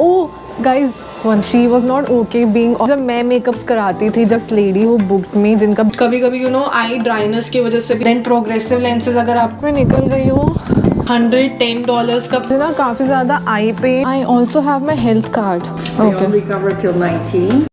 Oh guys one she was not okay being, जब मैं makeups कराती थी just lady who booked me, जिनका कभी कभी आई ड्राइनेस की वजह से देन प्रोग्रेसिव लेंसेज अगर आपको मैं निकल गई हूँ $110 का ना काफ़ी ज़्यादा आई पे। I also have my health card. We only cover till 19.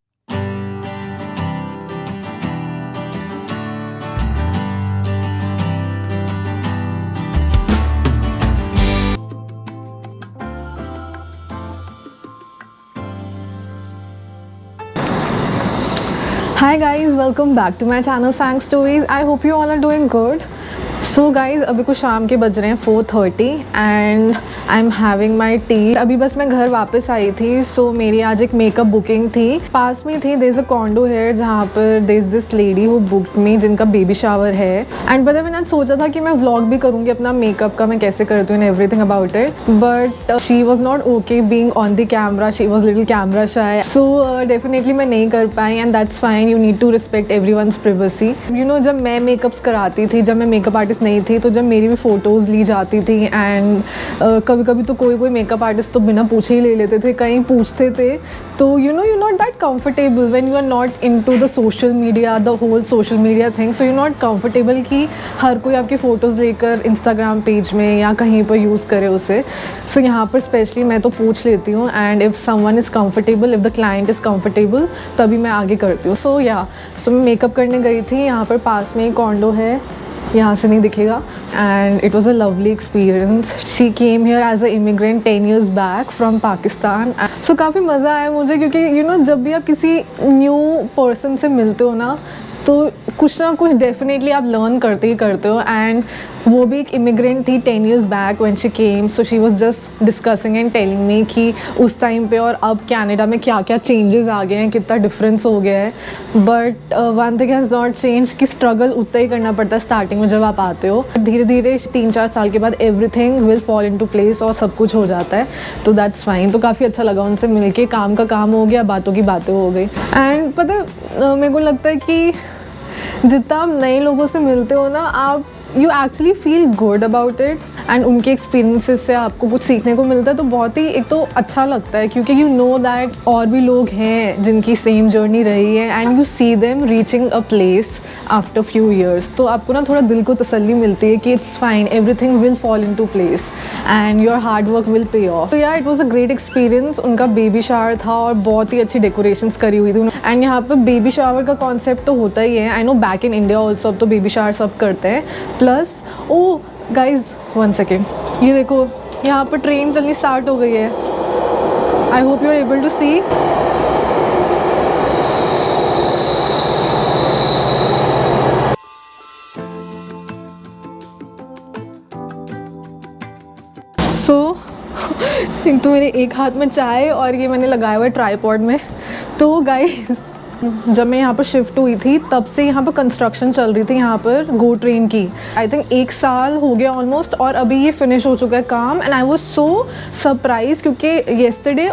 Hi guys, welcome back to my channel Sang Stories. I hope you all are doing good. So guys, अभी कुछ शाम के बज रहे हैं 4:30 and I am having my T. अभी बस मैं घर वापस आई थी। सो मेरी आज एक मेकअप बुकिंग थी, पास में थी। There is a condo here जहाँ पर there is this lady who booked me, जिनका बेबी शावर है। एंड पता है मैंने आज सोचा था कि मैं व्लॉग भी करूँगी अपना मेकअप का, मैं कैसे करती हूँ everything about it, but she was not okay being on the camera. She was little camera shy, so definitely मैं नहीं कर पाई and that's fine. You need to respect everyone's privacy. You know, जब मैं मेकअप्स कराती थी, जब मैं मेकअप आर्टिस्ट नहीं थी, तो जब मेरी भी फ़ोटोज़ ली जाती थी एंड कभी कभी तो कोई मेकअप आर्टिस्ट तो बिना पूछे ही ले लेते थे, कहीं पूछते थे। तो you not that comfortable when you are not into the social media, the whole social media thing. So you not comfortable कि हर कोई आपकी फ़ोटोज़ लेकर इंस्टाग्राम पेज में या कहीं पर यूज़ करे उसे। सो यहाँ पर स्पेशली मैं तो पूछ लेती हूँ and if someone is comfortable, if the client is comfortable, तभी मैं आगे करती हूँ। सो मैं मेकअप करने गई थी। यहाँ पर पास में एक कॉन्डो है, यहाँ से नहीं दिखेगा, and it was a lovely experience. She came here as a immigrant 10 years back from Pakistan. So काफ़ी मज़ा आया मुझे, क्योंकि जब भी आप किसी न्यू पर्सन से मिलते हो ना, तो कुछ ना कुछ डेफिनेटली आप लर्न करते ही करते हो। एंड वो भी एक इमिग्रेंट थी 10 years back when she came. So she was just discussing and telling me कि उस टाइम पे और अब कनाडा में क्या क्या चेंजेस आ गए हैं, कितना डिफरेंस हो गया है। But one thing has not change कि स्ट्रगल उतना ही करना पड़ता है स्टार्टिंग में जब आप आते हो। धीरे धीरे 3-4 साल के बाद everything will fall into place और सब कुछ हो जाता है, तो दैट्स फाइन। तो काफ़ी अच्छा लगा उनसे मिलके, काम का काम हो गया, बातों की बातें हो गई। एंड पता है मेरे को लगता है कि जितना आप नए लोगों से मिलते हो ना, आप you actually feel good about it and उनके एक्सपीरियंसेस से आपको कुछ सीखने को मिलता है। तो बहुत ही एक तो अच्छा लगता है, क्योंकि यू नो दैट और भी लोग हैं जिनकी सेम जर्नी रही है and you see them reaching a place after few years. तो आपको ना थोड़ा दिल को तसल्ली मिलती है कि it's fine, everything will fall in to place and your hard work will pay off. तो यार it was a great experience. उनका बेबी शावर था और बहुत ही अच्छी डेकोरेशंस करी हुई थी। एंड यहाँ पर बेबी शावर का कॉन्सेप्ट तो होता ही है, I know back in India also अब तो बेबी शावर सब करते हैं। Plus oh guys one second, ये देखो यहाँ पर ट्रेन चलनी स्टार्ट हो गई है। I hope you are able to see. So एक तो मेरे एक हाथ में चाय और ये मैंने लगाया हुआ है ट्राईपॉड में। तो गाइस जब मैं यहाँ पर शिफ्ट हुई थी तब से यहाँ पर कंस्ट्रक्शन चल रही थी यहाँ पर गो ट्रेन की। आई थिंक 1 साल हो गया ऑलमोस्ट, और अभी ये फिनिश हो चुका है काम। And I was so surprise, क्योंकि येस्टरडे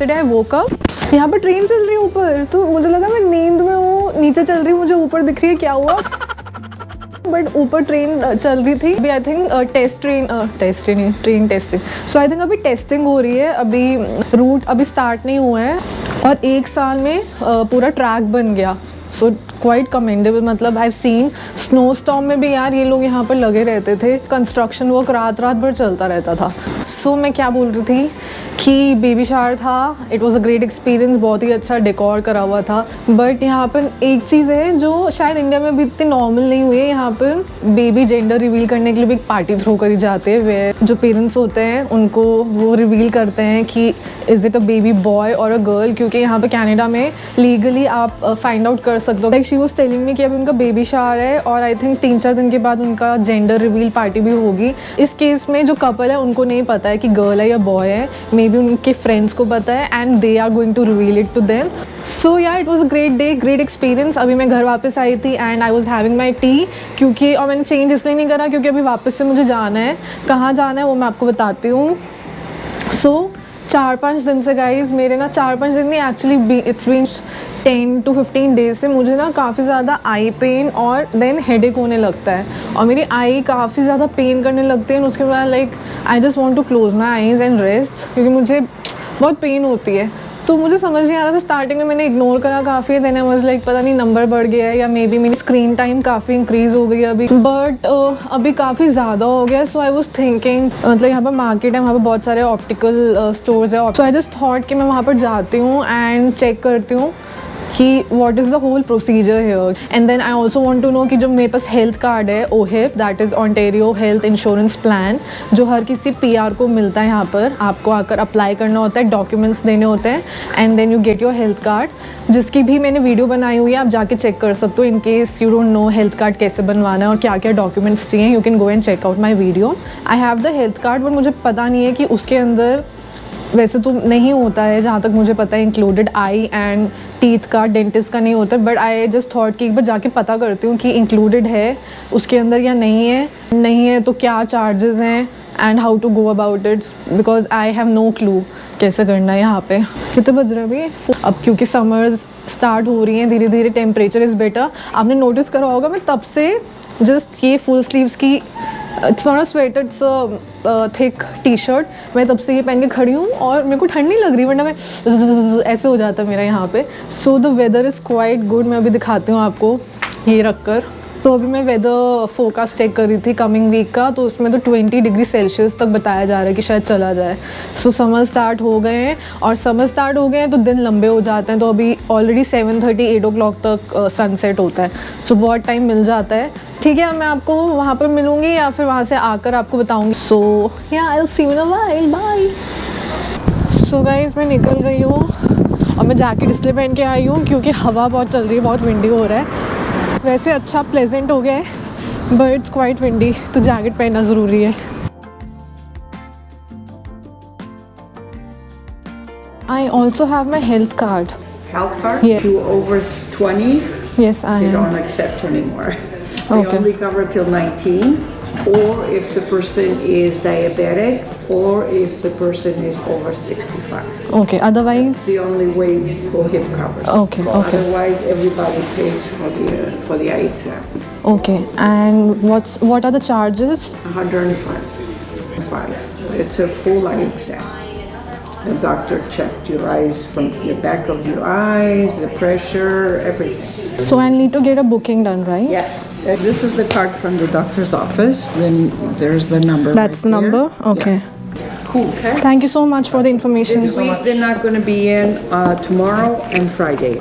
आई वोक अप, यहाँ पर ट्रेन चल रही है ऊपर। तो मुझे लगा मैं नींद में हूँ, नीचे चल रही हूँ, मुझे ऊपर दिख रही है, क्या हुआ। बट ऊपर ट्रेन चल रही थी। अभी I think train testing. So I think अभी टेस्टिंग हो रही है, अभी रूट अभी स्टार्ट नहीं हुआ है, और 1 साल में पूरा ट्रैक बन गया। So quite commendable. मतलब I have seen snow storm में भी यार ये लोग यहाँ पर लगे रहते थे, कंस्ट्रक्शन वर्क रात भर चलता रहता था। सो मैं क्या बोल रही थी कि बेबी शावर था, it was a great experience, बहुत ही अच्छा डेकोर करा हुआ था। बट यहाँ पर एक चीज़ है जो शायद इंडिया में भी इतनी नॉर्मल नहीं हुई है। यहाँ पर बेबी जेंडर रिवील करने के लिए भी एक पार्टी थ्रो करी जाती है, वे जो पेरेंट्स होते हैं उनको वो रिवील करते हैं कि is it a baby boy और अ गर्ल, क्योंकि यहाँ पर कनाडा में लीगली आप फाइंड आउट कर सकते हो। Like she was telling me कि अभी उनका बेबी शावर है और आई थिंक 3-4 दिन के बाद उनका जेंडर रिवील पार्टी भी होगी। इस केस में जो कपल है उनको नहीं पता है कि गर्ल है या बॉय है, मे बी उनके फ्रेंड्स को पता है and they are going to reveal it to them. So yeah it was a great day, great experience. अभी मैं घर वापस आई थी and I was having my tea, क्योंकि और मैंने चेंज इसलिए नहीं करा क्योंकि अभी वापस से मुझे जाना है। कहाँ जाना है वो मैं आपको बताती हूँ। सो 4-5 दिन से गाइज मेरे ना 4-5 दिन नहीं, actually it's been 10 to 15 days से मुझे ना काफ़ी ज़्यादा आई पेन और देन हेडेक होने लगता है, और मेरी आई काफ़ी ज़्यादा पेन करने लगती है। उसके बाद like I just want to close my eyes and rest, क्योंकि मुझे बहुत पेन होती है। तो मुझे समझ नहीं आ रहा था, स्टार्टिंग में मैंने इग्नोर करा काफ़ी, देन आई वाज लाइक पता नहीं नंबर बढ़ गया है या मे बी मेरी स्क्रीन टाइम काफ़ी इंक्रीज़ हो गई है अभी, बट अभी काफ़ी ज़्यादा हो गया। सो आई वाज थिंकिंग, मतलब यहाँ पर मार्केट है, वहाँ पर बहुत सारे ऑप्टिकल स्टोर्स है, सो आई जस्ट थॉट कि मैं वहाँ पर जाती हूँ एंड चेक करती हूँ कि what is the whole procedure here. And then I also want to know कि जो मेरे पास हेल्थ कार्ड है OHIP, that is Ontario health insurance plan, जो हर किसी PR को मिलता है, यहाँ पर आपको आकर अप्लाई करना होता है, डॉक्यूमेंट्स देने होते हैं and then you get your health card, जिसकी भी मैंने वीडियो बनाई हुई है, आप जाके चेक कर सकते हो in case you don't know health card कैसे बनवाना है और क्या क्या डॉक्यूमेंट्स चाहिए। You can go and check out my video. I have the health card, but मुझे पता नहीं है कि उसके अंदर, वैसे तो नहीं होता है जहाँ तक मुझे पता है, इंक्लूडेड आई एंड टीथ का, डेंटिस्ट का नहीं होता, बट आई जस्ट थॉट कि एक बार जाके पता करती हूँ कि इंक्लूडेड है उसके अंदर या नहीं है तो क्या चार्जेस हैं and how to go about it, because I have no clue कैसे करना है यहाँ पे। कितने बज रहे हैं अभी? अब क्योंकि समर्स स्टार्ट हो रही हैं धीरे धीरे, टेम्परेचर इज़ बेटर। आपने नोटिस करा होगा मैं तब से जस्ट ये फुल स्लीव्स की, it's not a sweater, it's a thick T shirt, मैं तब से ये पहन के खड़ी हूँ और मेरे को ठंड नहीं लग रही, वरना मैं ऐसे हो जाता है मेरा यहाँ पे। So the weather is quite good. मैं अभी दिखाती हूँ आपको ये रख कर। तो अभी मैं वेदर फोरकास्ट चेक कर रही थी कमिंग वीक का, तो उसमें तो 20 डिग्री सेल्सियस तक बताया जा रहा है कि शायद चला जाए। सो समर स्टार्ट हो गए हैं, और समर स्टार्ट हो गए हैं तो दिन लंबे हो जाते हैं। तो अभी ऑलरेडी 7:30 8 o'clock तक सनसेट होता है, सो बहुत टाइम मिल जाता है। ठीक है, मैं आपको वहाँ पर मिलूँगी या फिर वहाँ से आकर आपको बताऊँगी। So yeah I will see you in a while, bye. So guys मैं निकल गई हूँ और मैं जैकेट इसलिए पहन के आई हूँ क्योंकि हवा बहुत चल रही है, बहुत विंडी हो रहा है। वैसे अच्छा प्लेजेंट हो गया है बट इट्स क्वाइट विंडी, तो जैकेट पहनना ज़रूरी है। I also have my health card. Health card? Yeah. You over 20, Yes, I they am. don't accept anymore. They Okay. only cover till 19, or if the person is diabetic, or if the person is over 65. Okay, otherwise. The only way OHIP covers. Okay, okay. Otherwise, everybody pays for the eye exam. Okay, and what are the charges? 105. It's a full eye exam. The doctor checked your eyes from the back of your eyes, the pressure, everything. So I need to get a booking done, right? Yeah. This is the card from the doctor's office. Then there's the number. That's right the number? there. Okay. Yeah. Cool. Okay. Thank you so much for the information. This week they're not going to be in tomorrow and Friday.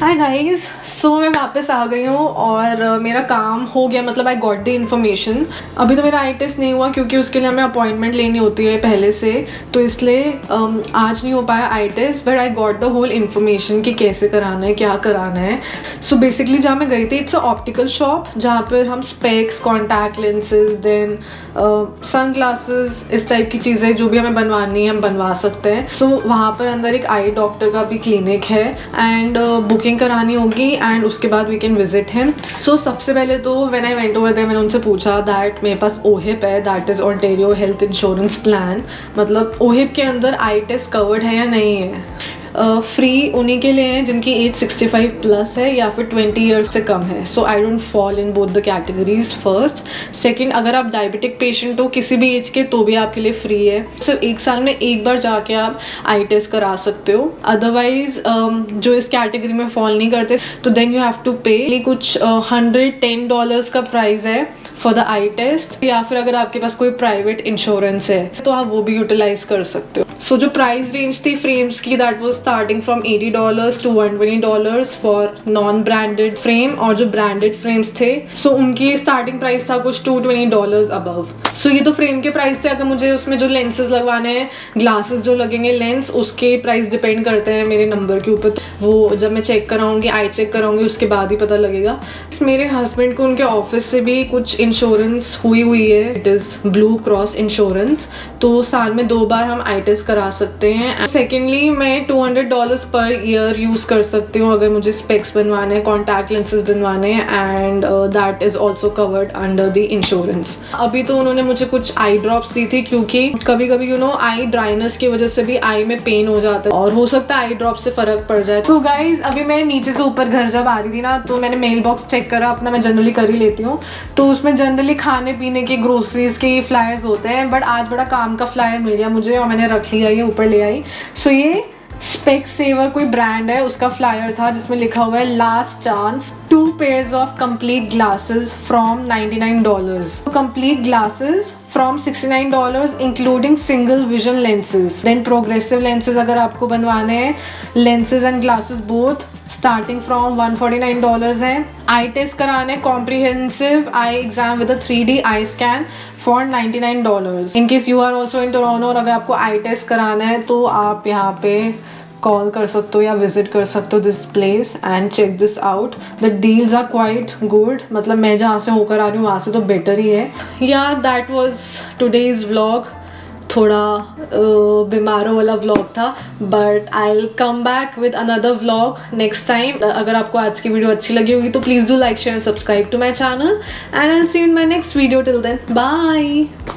Hi guys, so मैं वापस आ गई हूँ और मेरा काम हो गया, मतलब आई गॉट द इन्फॉर्मेशन। अभी तो मेरा आई टेस्ट नहीं हुआ क्योंकि उसके लिए हमें अपॉइंटमेंट लेनी होती है पहले से, तो इसलिए आज नहीं हो पाया eye test, but I got the whole information कि कैसे कराना है, क्या कराना है। सो बेसिकली जहाँ मैं गई थी, इट्स अ ऑप्टिकल शॉप जहाँ पर हम specs, contact lenses, then sunglasses, इस टाइप की चीज़ें जो भी हमें बनवानी है हम बनवा सकते हैं। सो वहाँ पर अंदर एक आई डॉक्टर का भी क्लिनिक है एंड बुकिंग करानी होगी एंड उसके बाद we can visit him. So सबसे पहले तो when I went over there मैंने उनसे पूछा दैट मेरे पास OHIP है, that is Ontario health insurance plan, मतलब OHIP के अंदर आई टेस्ट कवर्ड है या नहीं है। फ्री उन्हीं के लिए हैं जिनकी एज 65 प्लस है या फिर 20 ईयर्स से कम है। So I don't fall in both the categories first. Second, अगर आप डायबिटिक पेशेंट हो किसी भी एज के तो भी आपके लिए फ्री है। सिर्फ 1 साल में एक बार जाके आप आई टेस्ट करा सकते हो। अदरवाइज जो इस कैटेगरी में फॉल नहीं करते तो देन यू हैव टू पे कुछ $110 का प्राइस है फॉर द आई टेस्ट, या फिर अगर आपके पास कोई प्राइवेट इंश्योरेंस है तो आप वो भी यूटिलाइज कर सकते हो। सो जो प्राइस रेंज थी फ्रेम्स की, that was starting from $80 to $120 for non branded frame, और जो ब्रांडेड फ्रेम्स थे सो उनकी स्टार्टिंग प्राइस था कुछ $220 अबव। सो ये तो फ्रेम के प्राइस थे। अगर मुझे उसमें जो लेंसेज लगवाने हैं, ग्लासेस जो लगेंगे लेंस, उसके प्राइस डिपेंड करते हैं मेरे नंबर के ऊपर। वो जब मैं चेक कराऊंगी, आई चेक कराऊंगी, उसके बाद ही पता लगेगा। मेरे हस्बैंड को उनके ऑफिस से भी कुछ इंश्योरेंस हुई है, it is blue cross insurance. तो साल में 2 बार हम आई टेस्ट करा सकते हैं। सेकेंडली मैं $200 पर ईयर यूज़ कर सकती हूँ अगर मुझे स्पेक्स बनवाने, कॉन्टैक्ट लेंसेज बनवाने, and that is also covered under the insurance. अभी तो उन्होंने मुझे कुछ आई ड्रॉप्स दी थी, क्योंकि कभी कभी आई ड्राइनेस की वजह से भी आई में पेन हो जाता है और हो सकता है आई ड्रॉप से फ़र्क पड़ जाए। सो गाइज, अभी मैं नीचे से ऊपर घर जब आ रही थी ना, तो मैंने मेल बॉक्स चेक करा अपना। मैं जनरली कर ही लेती हूँ, तो उसमें जनरली खाने पीने के, ग्रोसरीज के फ्लायर्स होते हैं, बट आज बड़ा काम का फ्लायर मिल गया मुझे और मैंने रख लिया, ये ऊपर ले आई। सो ये स्पेक्सेवर कोई ब्रांड है, उसका फ्लायर था जिसमें लिखा हुआ है last chance 2 pairs of complete glasses from $99. complete glasses from $69 including single vision lenses. then progressive lenses अगर आपको बनवाने हैं, lenses and glasses both starting from $149 है। आई टेस्ट कराने comprehensive eye exam with a 3D eye scan for $99. in case you are also in Toronto और अगर आपको आई test कराना है तो आप यहाँ पे कॉल कर सकते हो या विजिट कर सकते हो this place and check this out. The deals are quite good, मतलब मैं जहाँ से होकर आ रही हूँ वहाँ से तो बेटर ही है। या दैट वॉज टुडेज व्लॉग। थोड़ा बीमारों वाला व्लॉग था, but I will come back with another vlog next time. अगर आपको आज की वीडियो अच्छी लगी होगी तो please do like, share and subscribe to my channel, and I will see you in my next video. Till then, bye.